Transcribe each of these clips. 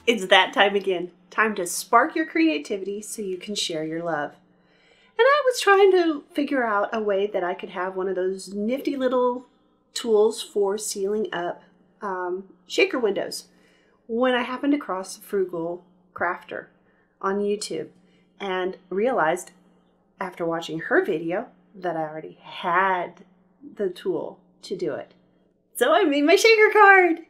It's that time again. Time to spark your creativity so you can share your love. And I was trying to figure out a way that I could have one of those nifty little tools for sealing up shaker windows when I happened across the Frugal Crafter on YouTube and realized after watching her video that I already had the tool to do it. So I made my shaker card.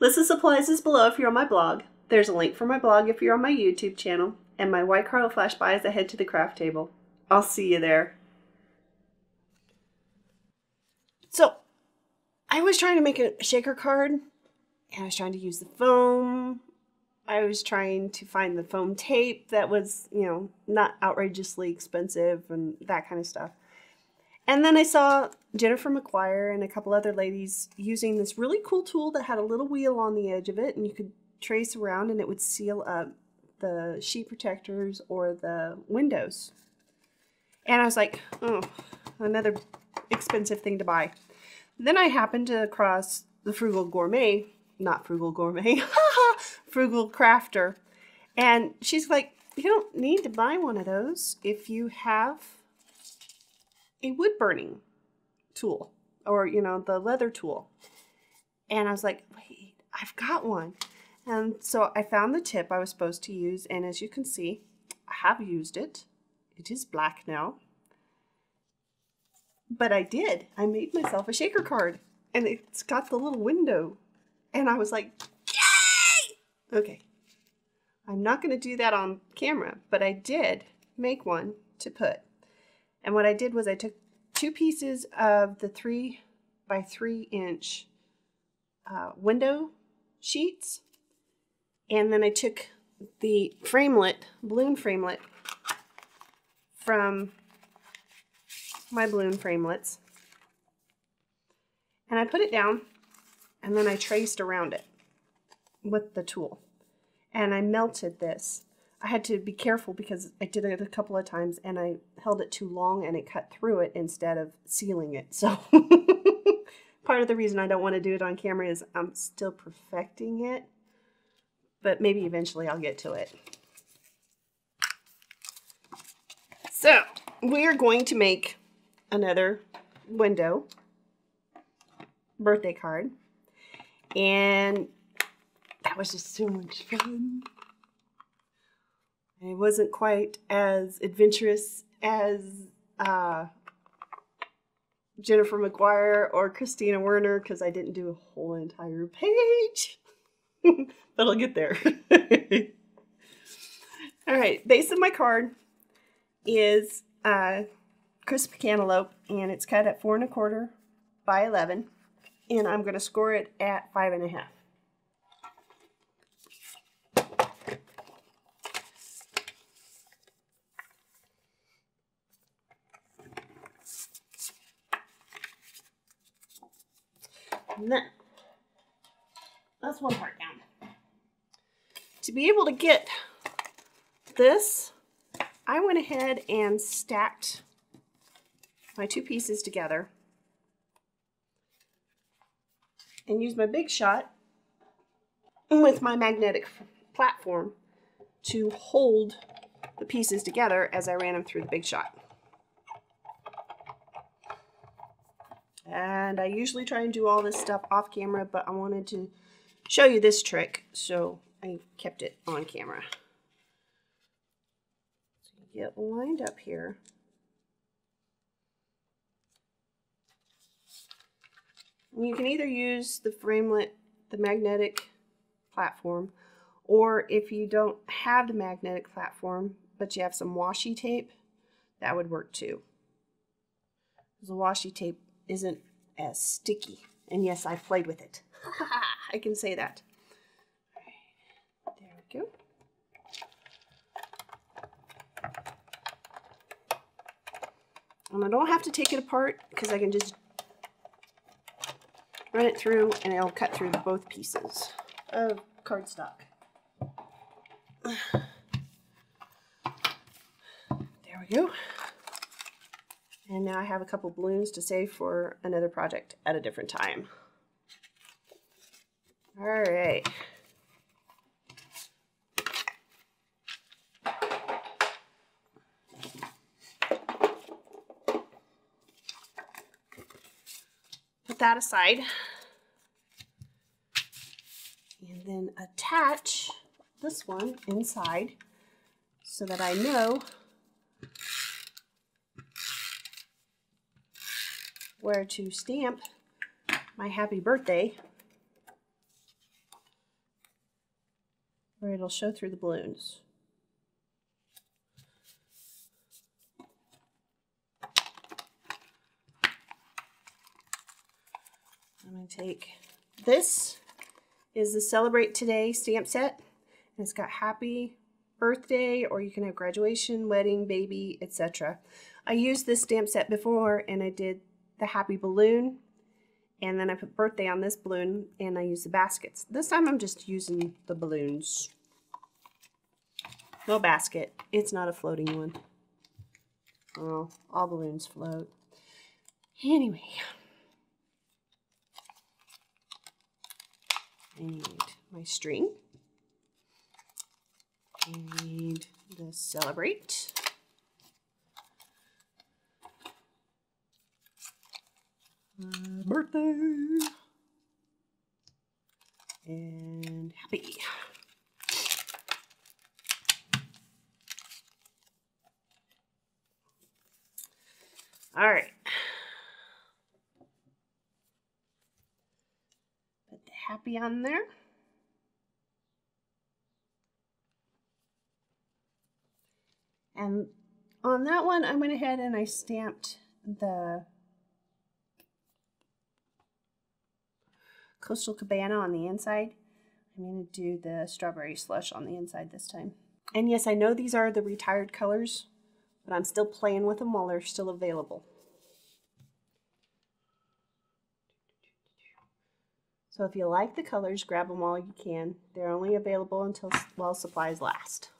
List of supplies is below if you're on my blog. There's a link for my blog if you're on my YouTube channel, and my white card will flash by as I head to the craft table. I'll see you there. So, I was trying to make a shaker card, and I was trying to use the foam. I was trying to find the foam tape that was, not outrageously expensive and that kind of stuff. And then I saw Jennifer McGuire and a couple other ladies using this really cool tool that had a little wheel on the edge of it, and you could trace around and it would seal up the sheet protectors or the windows. And I was like, oh, another expensive thing to buy. Then I happened to cross the Frugal Gourmet, not Frugal Gourmet, Frugal Crafter. And she's like, you don't need to buy one of those if you have a wood burning tool or, the leather tool. And I was like, wait, I've got one. And so I found the tip I was supposed to use. And as you can see, I have used it. It is black now. But I did. I made myself a shaker card. And it's got the little window. And I was like, yay! Okay. I'm not going to do that on camera. But I did make one to put. And what I did was I took 2 pieces of the 3 by 3 inch window sheets. And then I took the framelit, balloon framelit, from my balloon framelits. And I put it down, and then I traced around it with the tool. And I melted this. I had to be careful because I did it a couple of times and I held it too long and it cut through it instead of sealing it. So part of the reason I don't want to do it on camera is I'm still perfecting it, but maybe eventually I'll get to it. So we are going to make another window birthday card, and that was just so much fun. It wasn't quite as adventurous as Jennifer McGuire or Christina Werner because I didn't do a whole entire page, but I'll get there. All right, base of my card is crisp cantaloupe, and it's cut at 4 1/4 by 11, and I'm going to score it at 5 1/2. And then, that's one part down. To be able to get this, I went ahead and stacked my 2 pieces together and used my Big Shot with my magnetic platform to hold the pieces together as I ran them through the Big Shot. And I usually try and do all this stuff off camera, but I wanted to show you this trick, so I kept it on camera. So you get lined up here. And you can either use the framelit, the magnetic platform, or if you don't have the magnetic platform, but you have some washi tape, that would work too. The washi tape isn't as sticky. And yes, I played with it. I can say that. There we go. And I don't have to take it apart because I can just run it through and it'll cut through both pieces of cardstock. There we go. And now I have a couple balloons to save for another project at a different time. All right. put that aside. And then attach this one inside so that I know where to stamp my happy birthday, where it'll show through the balloons. I'm going to take, this is the Celebrate Today stamp set. And it's got happy birthday, or you can have graduation, wedding, baby, etc. I used this stamp set before and I did the happy balloon, and then I put birthday on this balloon and I used the baskets. This time I'm just using the balloons. No basket. It's not a floating one. Oh, all balloons float. Anyway. I need my string. I need the Celebrate. Birthday. And happy. All right. Put the happy on there. And on that one, I went ahead and I stamped the Coastal Cabana on the inside. I'm going to do the Strawberry Slush on the inside this time. And yes, I know these are the retired colors, but I'm still playing with them while they're still available. So if you like the colors, grab them while you can. They're only available until while supplies last.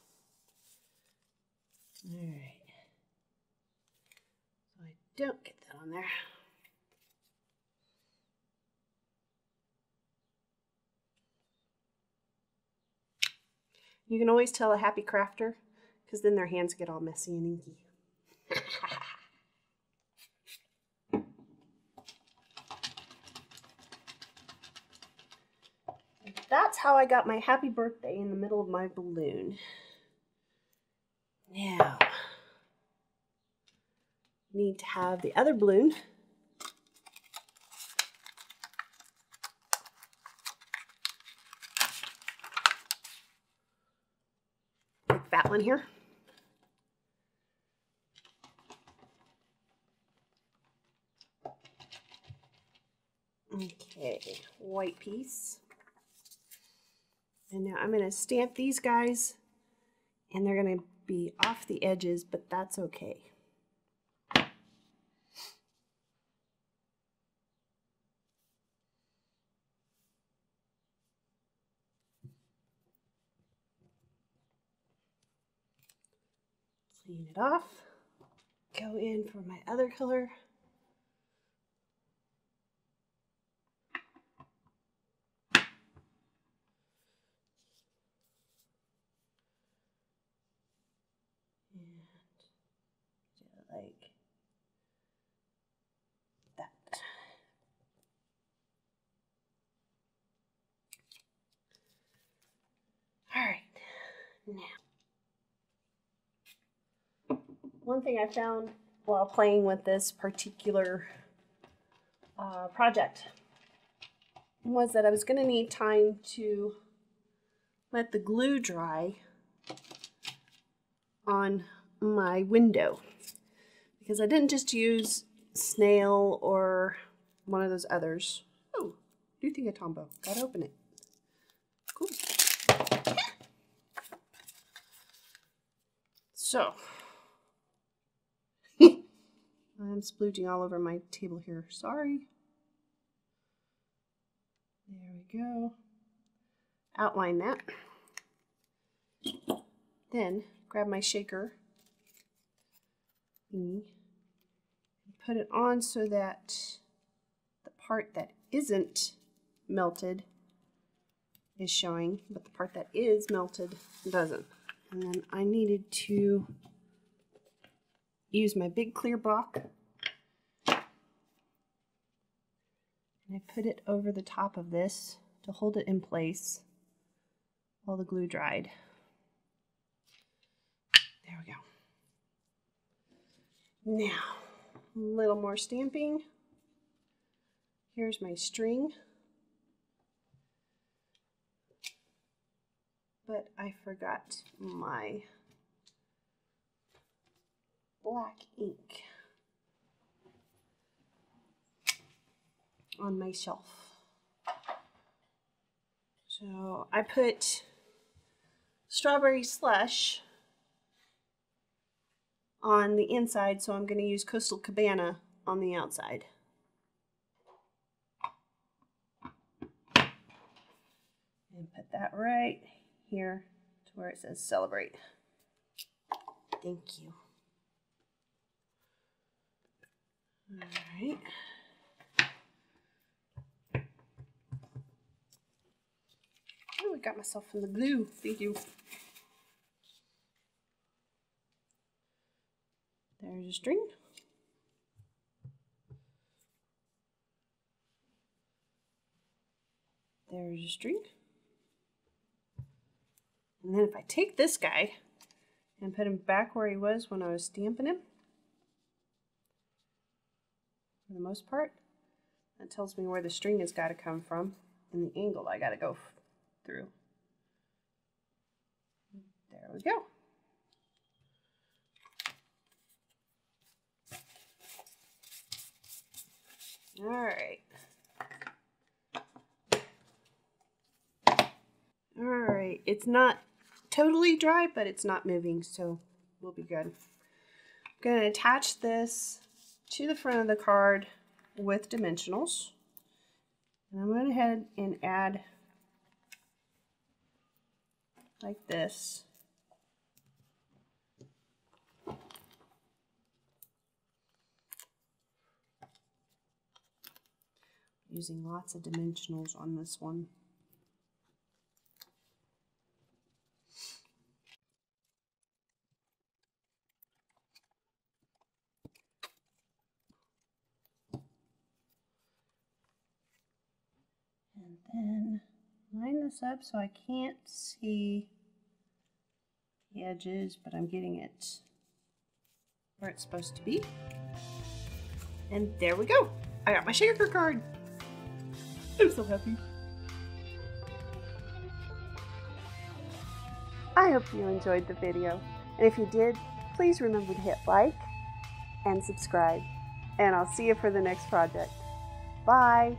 All right. So I don't get that on there. You can always tell a happy crafter because then their hands get all messy and inky. That's how I got my happy birthday in the middle of my balloon. Now, need to have the other balloon. Like that one here. Okay, white piece. And now I'm going to stamp these guys, and they're going to be off the edges, but that's okay. Clean it off. Go in for my other color. Like that. All right, now, one thing I found while playing with this particular project was that I was going to need time to let the glue dry on my window, because I didn't just use snail or one of those others. Oh, do think of Tombow. Gotta open it. Cool. So, I'm splooging all over my table here. Sorry. There we go. Outline that. Then grab my shaker and put it on so that the part that isn't melted is showing, but the part that is melted doesn't. And then I needed to use my big clear block And I put it over the top of this to hold it in place while the glue dried. There we go. Now, a little more stamping. Here's my string. But I forgot my black ink on my shelf. So I put strawberry slush on the inside, so I'm going to use Coastal Cabana on the outside. And put that right here to where it says celebrate. Thank you. All right. Oh, I got myself some of the glue. Thank you. There's a string. There's a string. And then if I take this guy and put him back where he was when I was stamping him, for the most part, that tells me where the string has got to come from and the angle I got to go through. There we go. All right. All right. It's not totally dry, but it's not moving, so we'll be good. I'm going to attach this to the front of the card with dimensionals. And I'm going to go ahead and add like this. Using lots of dimensionals on this one. And then line this up so I can't see the edges, but I'm getting it where it's supposed to be. And there we go. I got my shaker card. I'm so happy. I hope you enjoyed the video. And if you did, please remember to hit like and subscribe. And I'll see you for the next project. Bye.